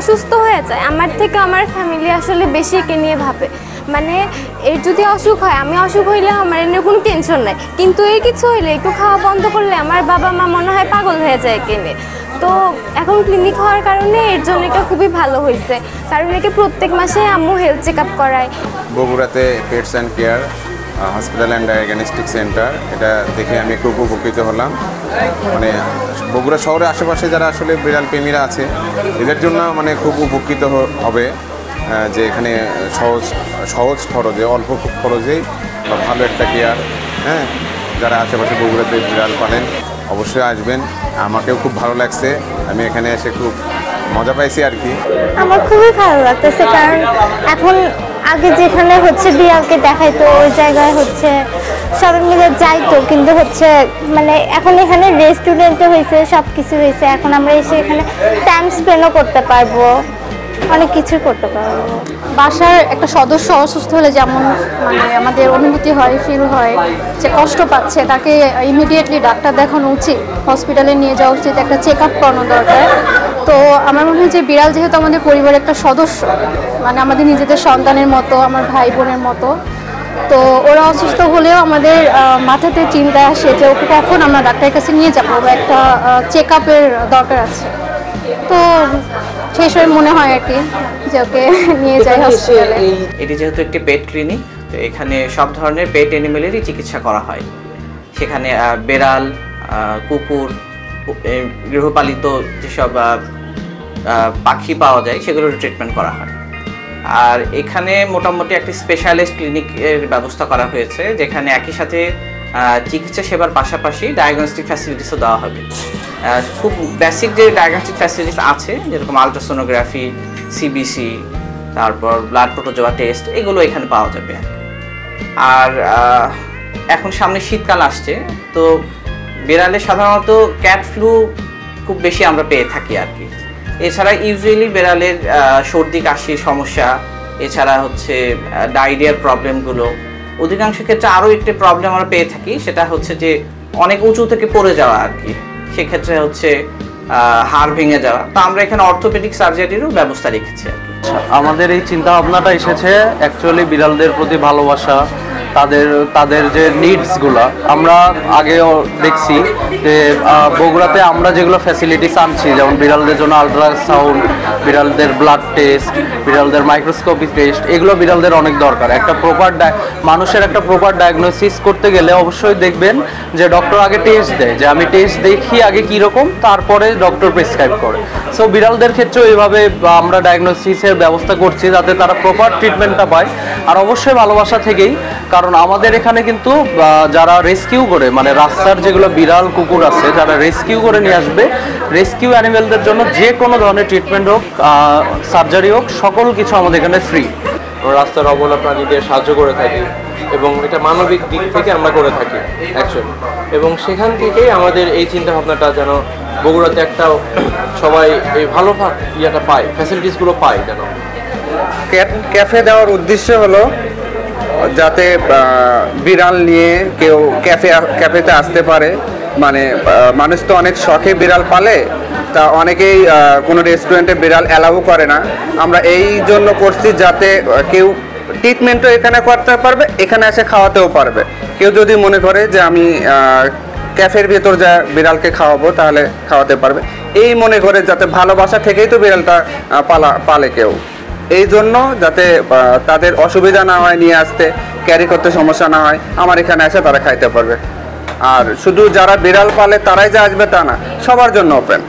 সুস্থ হয়ে যায়। আমার থেকে আমার ফ্যামিলি আসলে বেশি একে নিয়ে ভাবে, মানে এর যদি অসুখ হয়, আমি অসুখ হইলে আমার এনে কোনো টেনশন নাই, কিন্তু এর কিছু হইলে একটু খাওয়া বন্ধ করলে আমার বাবা মা মনে হয় পাগল হয়ে যায় একে নিয়ে। তো এখন ক্লিনিক হওয়ার কারণে এর জন্য এটা খুবই ভালো হয়েছে, কারণ একে প্রত্যেক মাসে আম্মু হেলথ চেক আপ করায়। বগুড়াতে pets and care hospital and diagnostic centre, এটা দেখে আমি খুব উপকৃত হলাম। মানে বগুড়া শহরের আশেপাশে যারা আসলে বিড়াল প্রেমীরা আছে এদের জন্য মানে খুব উপকৃত হবে যে এখানে সহজ খরচে, অল্প খরচেই ভালো একটা কেয়ার। হ্যাঁ, যারা আশেপাশে বগুড়াতে বিড়াল পালেন অবশ্যই আসবেন। আমাকেও খুব ভালো লাগছে, আমি এখানে এসে খুব মজা পাইছি আর কি। আমার খুবই ভালো লাগতেছে, কারণ এখন আগে যেখানে হচ্ছে বিড়ালকে দেখাইতো ওই জায়গায় হচ্ছে সবাই মিলে যাইতো, কিন্তু হচ্ছে মানে এখন এখানে রেস্টুরেন্টও হয়েছে, সব কিছু হয়েছে। এখন আমরা এসে এখানে টাইম স্পেন্ডও করতে পারবো, অনেক কিছু করতে পারবো। বাসার একটা সদস্য অসুস্থ হলে যেমন মানে আমাদের অনুভূতি হয়, ফিল হয় যে কষ্ট পাচ্ছে, তাকে ইমিডিয়েটলি ডাক্তার দেখানো উচিত, হসপিটালে নিয়ে যাওয়া উচিত, একটা চেক আপ করানো দরকার। তো আমার মনে হয় যে বিড়াল যেহেতু আমাদের পরিবারের একটা সদস্য, মানে আমাদের নিজেদের সন্তানের মতো, আমার ভাই বোনের মতো, তো ওরা অসুস্থ হলেও আমাদের মাথাতে চিন্তা আসে যে ওকে কখন আমরা ডাক্তারের কাছে নিয়ে যাবো বা একটা চেক আপের দরকার আছে। তো সেই সময় মনে হয় আর কি যে ওকে নিয়ে যাই হসপিটালে। এটি যেহেতু একটি পেট ক্লিনিক, তো এখানে সব ধরনের পেট অ্যানিমেলেরই চিকিৎসা করা হয়। সেখানে বেড়াল, কুকুর, গৃহপালিত যেসব পাখি পাওয়া যায় সেগুলোর ট্রিটমেন্ট করা হয়। আর এখানে মোটামুটি একটি স্পেশালিস্ট ক্লিনিকের ব্যবস্থা করা হয়েছে, যেখানে একই সাথে চিকিৎসা সেবার পাশাপাশি ডায়াগনস্টিক ফ্যাসিলিটিসও দেওয়া হবে। খুব বেসিক যে ডায়াগনস্টিক ফ্যাসিলিটিস আছে, যেরকম আলট্রাসোনোগ্রাফি, সিবিসি, তারপর ব্লাড প্রোটোজোয়া টেস্ট, এগুলো এখানে পাওয়া যাবে। আর এখন সামনে শীতকাল আসছে, তো বিড়ালে সাধারণত ক্যাট ফ্লু খুব বেশি আমরা পেয়ে থাকি আর কি। এছাড়া ইউজুয়ালি বিড়ালের সর্দি কাশির সমস্যা, এছাড়া হচ্ছে ডায়রিয়ার প্রবলেমগুলো, অধিকাংশ ক্ষেত্রে আরও একটি প্রবলেম আমরা পেয়ে থাকি, সেটা হচ্ছে যে অনেক উঁচু থেকে পড়ে যাওয়া আর কি। সেক্ষেত্রে হচ্ছে হাড় ভেঙে যাওয়া। তো আমরা এখানে অর্থোপেডিক সার্জারিরও ব্যবস্থা রেখেছি আর কি। আমাদের এই চিন্তা ভাবনাটা এসেছে অ্যাকচুয়ালি বিড়ালদের প্রতি ভালোবাসা, তাদের যে নিডসগুলো আমরা আগেও দেখছি যে বগুড়াতে আমরা যেগুলো ফ্যাসিলিটিস আনছি, যেমন বিড়ালদের জন্য আলট্রাসাউন্ড, বিড়ালদের ব্লাড টেস্ট, বিড়ালদের মাইক্রোস্কোপি টেস্ট, এগুলো বিড়ালদের অনেক দরকার। একটা মানুষের একটা প্রপার ডায়াগনোসিস করতে গেলে অবশ্যই দেখবেন যে ডক্টর আগে টেস্ট দেয়, যে আমি টেস্ট দেখি আগে কীরকম, তারপরে ডক্টর প্রেসক্রাইব করে। সো বিড়ালদের ক্ষেত্রেও এইভাবে আমরা ডায়াগনোসিসের ব্যবস্থা করছি যাতে তারা প্রপার ট্রিটমেন্টটা পায়। আর অবশ্যই ভালোবাসা থেকেই, কারণ আমাদের এখানে কিন্তু যারা রেস্কিউ করে, মানে রাস্তার যেগুলো বিড়াল কুকুর আছে যারা রেস্কিউ করে নিয়ে আসবে, রেস্কিউ অ্যানিমেলদের জন্য যে কোনো ধরনের ট্রিটমেন্ট হোক, সার্জারি হোক, সকল কিছু আমাদের এখানে ফ্রি। রাস্তার অবলা প্রাণীদের সাহায্য করে থাকি এবং এটা মানবিক দিক থেকে আমরা করে থাকি অ্যাকচুয়ালি, এবং সেখান থেকেই আমাদের এই চিন্তা ভাবনাটা যেন বগুড়াতে একটা সবাই এই ভালো ইয়েটা পায়, ফ্যাসিলিটিসগুলো পায় যেন। ক্যাফে দেওয়ার উদ্দেশ্য হলো যাতে বিড়াল নিয়ে কেউ ক্যাফেতে আসতে পারে। মানে মানুষ তো অনেক শখে বিড়াল পালে, তা অনেকেই কোনো রেস্টুরেন্টে বিড়াল অ্যালাউ করে না। আমরা এই জন্য করছি যাতে কেউ ট্রিটমেন্টও এখানে করতে পারবে, এখানে এসে খাওয়াতেও পারবে। কেউ যদি মনে করে যে আমি ক্যাফের ভেতর যা বিড়ালকে খাওয়াবো, তাহলে খাওয়াতে পারবে। এই মনে করে যাতে ভালোবাসা থেকেই তো বিড়ালটা পালে কেউ, এই জন্য যাতে তাদের অসুবিধা না হয়, নিয়ে আসতে ক্যারি করতে সমস্যা না হয়, আমার এখানে এসে তারা খাইতে পারবে। আর শুধু যারা বিড়াল পালে তারাই যে আসবে তা না, সবার জন্য ওপেন।